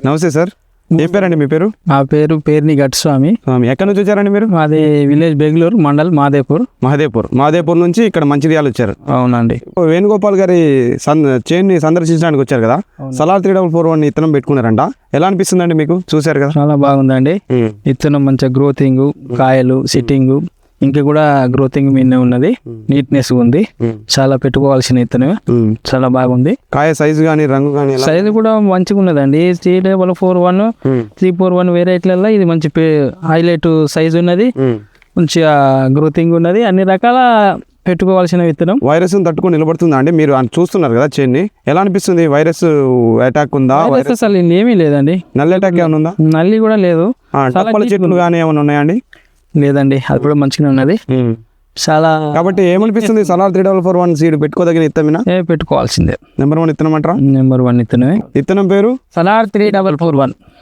నమస్తే సార్, ఏం పేరండి మీ పేరు? నా పేరు పేర్ని గట్స్వామి. ఎక్కడి నుంచి వచ్చారండి మీరు? మాది విలేజ్ బెంగళూరు మండల్ మహదేపూర్ నుంచి ఇక్కడ మంచిర్యాల వచ్చారు. అవునండి. వేణుగోపాల్ గారి చేన్ని సందర్శించడానికి వచ్చారు కదా, సలార్ 3441 ఇత్తనం పెట్టుకున్నారంట. ఎలా అనిపిస్తుందండి మీకు? చూసారు కదా, చాలా బాగుందండి. ఇత్తనం మంచిగా గ్రోతింగ్, కాయలు సిట్టింగ్ ఇంకా కూడా గ్రోతింగ్ మీదనే ఉన్నది, నీట్నెస్ ఉంది. చాలా పెట్టుకోవాల్సిన ఇత్తనం, చాలా బాగుంది. కాయ సైజు కానీ రంగు కానీ సైజు కూడా మంచిగా ఉన్నదండి. 341 341 వెరైటీలలో ఇది మంచి హైలైట్ సైజు ఉన్నది, మంచిగా గ్రోతింగ్ ఉన్నది. అన్ని రకాల పెట్టుకోవాల్సిన విత్తనం. వైరస్ తట్టుకొని నిలబడుతుందా అండి? మీరు చూస్తున్నారు కదా చేన్ని, ఎలా అనిపిస్తుంది? వైరస్ అటాక్ ఉందా? అసలు ఏమీ లేదండి. నల్లి అటాక్ ఏమైనా ఉందా? నల్లి కూడా లేదు. చెట్లు కానీ ఏమైనా ఉన్నాయండి? లేదండి, అది కూడా మంచిగా ఉన్నది చాలా. కాబట్టి ఏమనిపిస్తుంది, సలార్ 3441 సీడ్ పెట్టుకోదగిన ఇత్తమేనా? పెట్టుకోవాల్సిందే. నెంబర్ 1 ఇత్తనం అంటారా? నెంబర్ 1 ఇత్తనమే. ఇత్తనం పేరు సలార్ 3441.